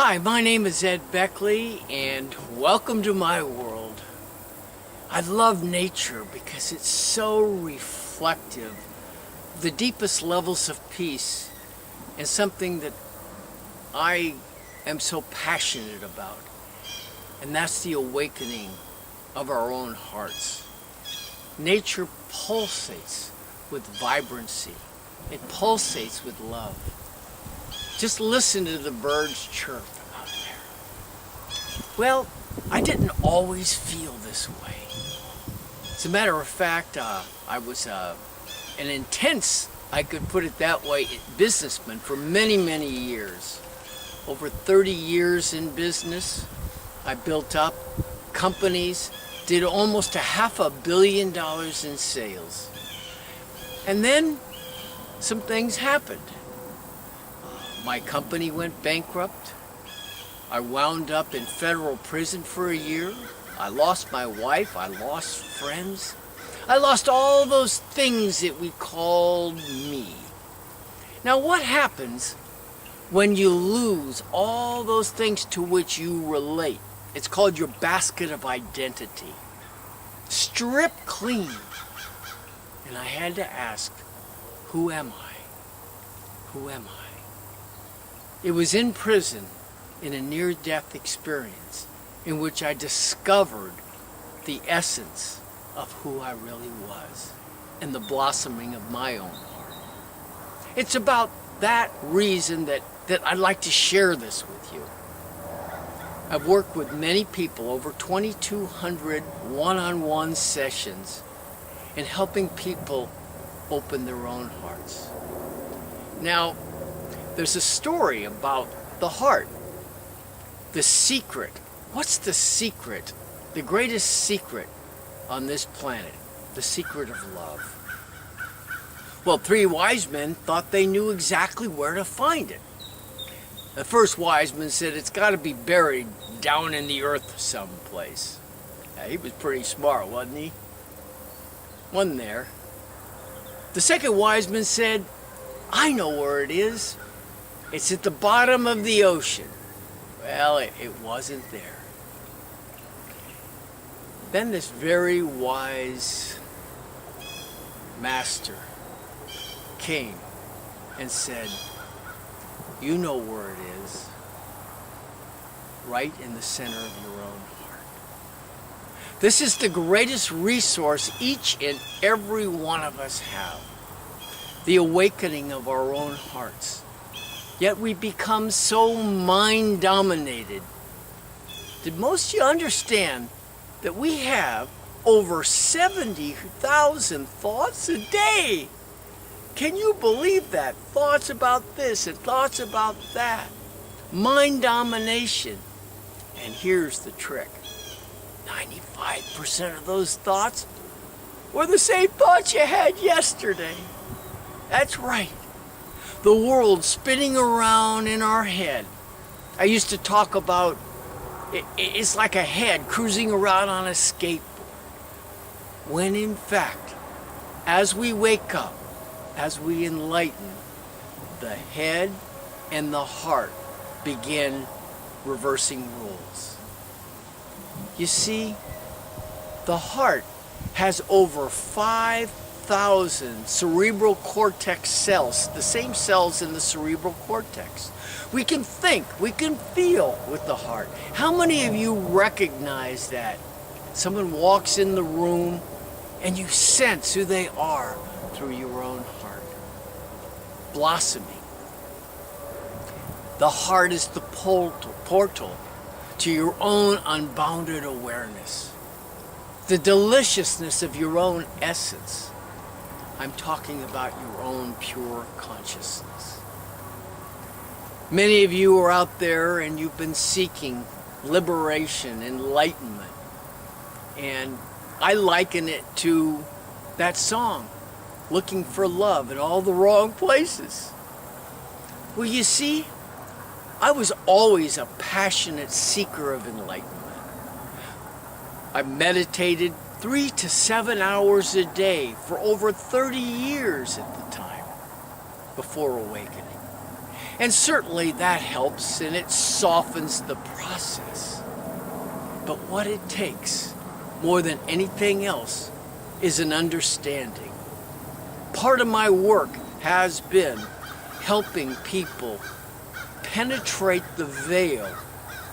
Hi, my name is Ed Beckley, and welcome to my world. I love nature because it's so reflective of the deepest levels of peace and something that I am so passionate about, and that's the awakening of our own hearts. Nature pulsates with vibrancy. It pulsates with love. Just listen to the birds chirp out there. Well, I didn't always feel this way. As a matter of fact, I was an intense, I could put it that way, businessman for many, many years. Over 30 years in business. I built up companies, did almost $500 million in sales. And then some things happened. My company went bankrupt. I wound up in federal prison for a year. I lost my wife. I lost friends. I lost all those things that we called me. Now, what happens when you lose all those things to which you relate? It's called your basket of identity. Stripped clean. And I had to ask, who am I? Who am I? It was in prison, in a near-death experience, in which I discovered the essence of who I really was and the blossoming of my own heart. It's about that reason that I'd like to share this with you. I've worked with many people, over 2,200 one-on-one sessions, in helping people open their own hearts. Now, there's a story about the heart, the secret. What's the secret? The greatest secret on this planet, the secret of love. Well, 3 wise men thought they knew exactly where to find it. The first wise man said it's got to be buried down in the earth someplace. Yeah, he was pretty smart, wasn't he? Wasn't there? The second wise man said, I know where it is. It's at the bottom of the ocean. Well, it wasn't there. Then this very wise master came and said, you know where it is. Right in the center of your own heart. This is the greatest resource each and every one of us have. The awakening of our own hearts. Yet we become so mind-dominated. Did most of you understand that we have over 70,000 thoughts a day? Can you believe that? Thoughts about this and thoughts about that. Mind domination. And here's the trick. 95% of those thoughts were the same thoughts you had yesterday. That's right. The world spinning around in our head. I used to talk about it's like a head cruising around on a skateboard. When in fact, as we wake up, as we enlighten, the head and the heart begin reversing roles. You see, the heart has over 5,000 cerebral cortex cells, the same cells in the cerebral cortex. We can think, we can feel with the heart. How many of you recognize that? Someone walks in the room and you sense who they are through your own heart. Blossoming. The heart is the portal to your own unbounded awareness. The deliciousness of your own essence. I'm talking about your own pure consciousness. Many of you are out there and you've been seeking liberation, enlightenment. And I liken it to that song, looking for love in all the wrong places. Well, you see, I was always a passionate seeker of enlightenment. I meditated 3 to 7 hours a day for over 30 years at the time, before awakening. And certainly that helps and it softens the process. But what it takes, more than anything else, is an understanding. Part of my work has been helping people penetrate the veil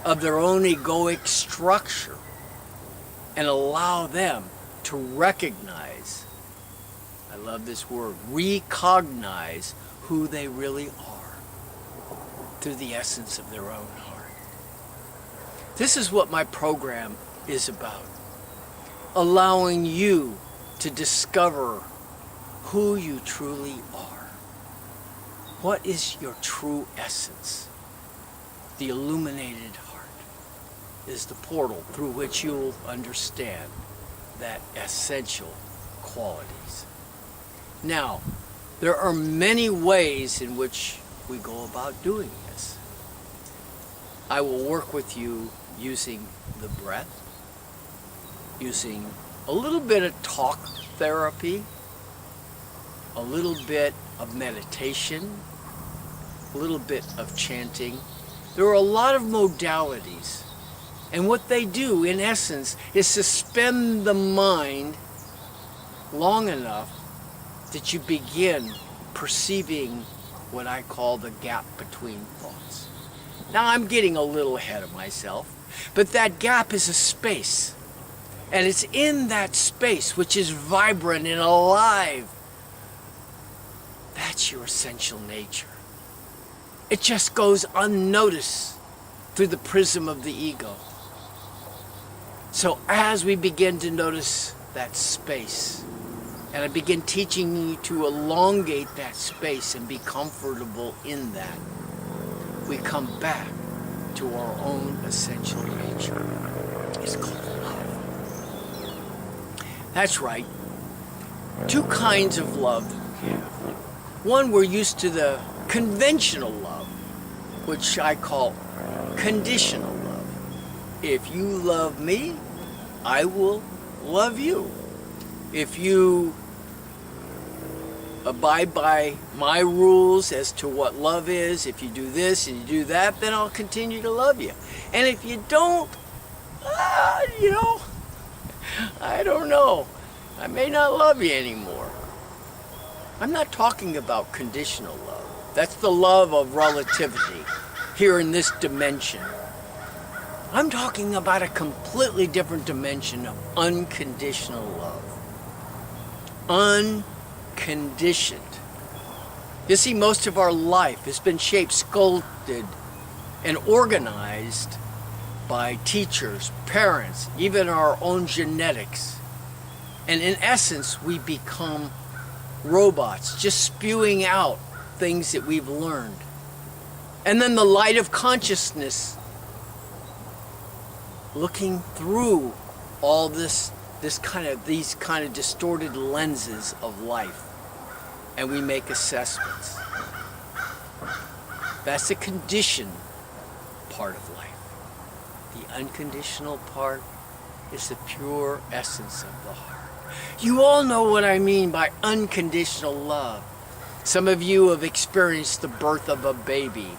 of their own egoic structure and allow them to recognize, I love this word, recognize who they really are through the essence of their own heart. This is what my program is about. Allowing you to discover who you truly are. What is your true essence? The illuminated heart is the portal through which you'll understand that essential qualities. Now, there are many ways in which we go about doing this. I will work with you using the breath, using a little bit of talk therapy, a little bit of meditation, a little bit of chanting. There are a lot of modalities, and what they do, in essence, is suspend the mind long enough that you begin perceiving what I call the gap between thoughts. Now, I'm getting a little ahead of myself, but that gap is a space, and it's in that space, which is vibrant and alive. That's your essential nature. It just goes unnoticed through the prism of the ego. So as we begin to notice that space, and I begin teaching you to elongate that space and be comfortable in that, we come back to our own essential nature. It's called love. That's right. Two kinds of love we have. One, we're used to the conventional love, which I call conditional love. If you love me, I will love you. If you abide by my rules as to what love is, if you do this and you do that, then I'll continue to love you. And if you don't, I don't know. I may not love you anymore. I'm not talking about conditional love. That's the love of relativity here in this dimension. I'm talking about a completely different dimension of unconditional love. Unconditioned. You see, most of our life has been shaped, sculpted, and organized by teachers, parents, even our own genetics. And in essence, we become robots, just spewing out things that we've learned. And then the light of consciousness looking through all these kind of distorted lenses of life, and we make assessments. That's the conditioned part of life. The unconditional part is the pure essence of the heart. You all know what I mean by unconditional love. Some of you have experienced the birth of a baby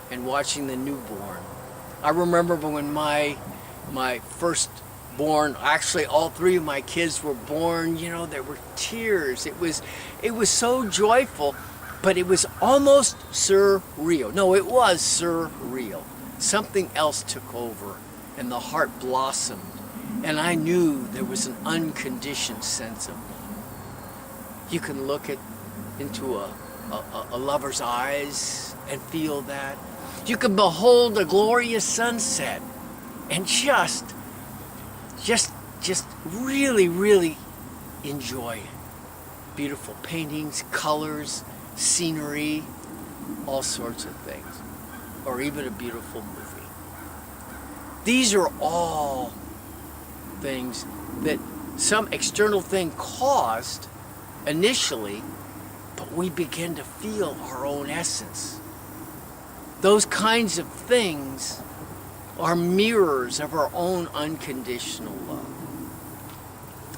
and watching the newborn. I remember when my firstborn, actually all three of my kids were born, there were tears. It was so joyful, but it was almost surreal. No, it was surreal. Something else took over and the heart blossomed. And I knew there was an unconditioned sense of love. You can look into a lover's eyes and feel that. You can behold a glorious sunset and just really, really enjoy it. Beautiful paintings, colors, scenery, all sorts of things. Or even a beautiful movie. These are all things that some external thing caused initially, but we begin to feel our own essence. Those kinds of things are mirrors of our own unconditional love.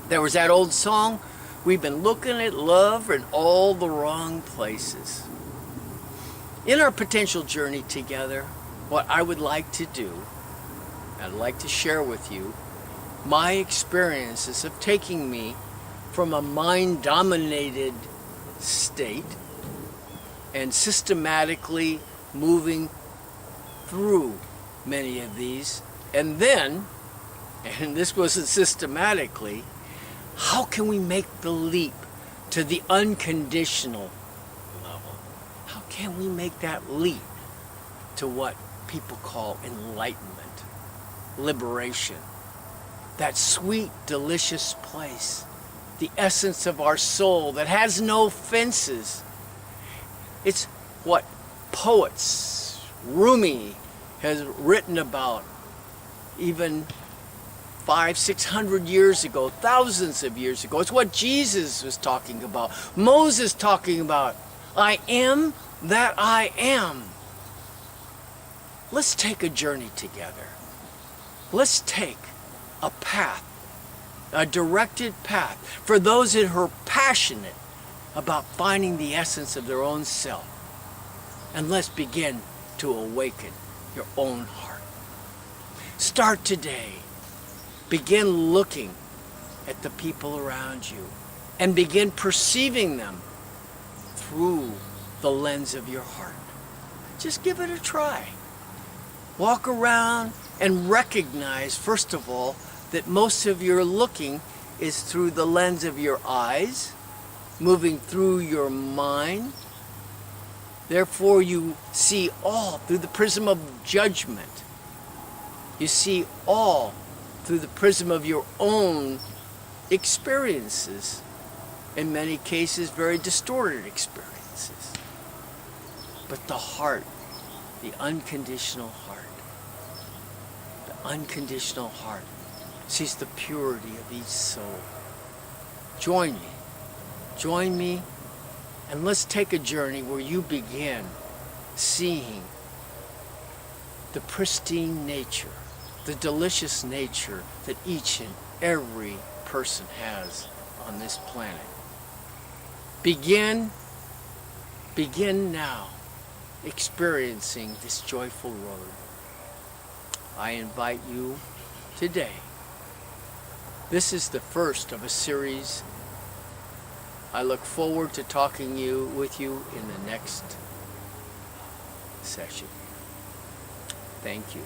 There was that old song, we've been looking at love in all the wrong places. In our potential journey together, what I would like to do, I'd like to share with you my experiences of taking me from a mind-dominated state and systematically moving through many of these. And then, and this wasn't systematically, how can we make the leap to the unconditional level? How can we make that leap to what people call enlightenment, liberation, that sweet, delicious place, the essence of our soul that has no fences? It's what poets, Rumi has written about even 500-600 years ago, thousands of years ago. It's what Jesus was talking about, Moses talking about. I am that I am. Let's take a journey together. Let's take a path, a directed path for those that are passionate about finding the essence of their own self. And let's begin to awaken your own heart. Start today. Begin looking at the people around you and begin perceiving them through the lens of your heart. Just give it a try. Walk around and recognize, first of all, that most of your looking is through the lens of your eyes, moving through your mind. Therefore, you see all through the prism of judgment. You see all through the prism of your own experiences. In many cases, very distorted experiences. But the heart, the unconditional heart, sees the purity of each soul. Join me, and let's take a journey where you begin seeing the pristine nature, the delicious nature that each and every person has on this planet. Begin now experiencing this joyful road. I invite you today. This is the first of a series. I look forward to talking with you in the next session. Thank you.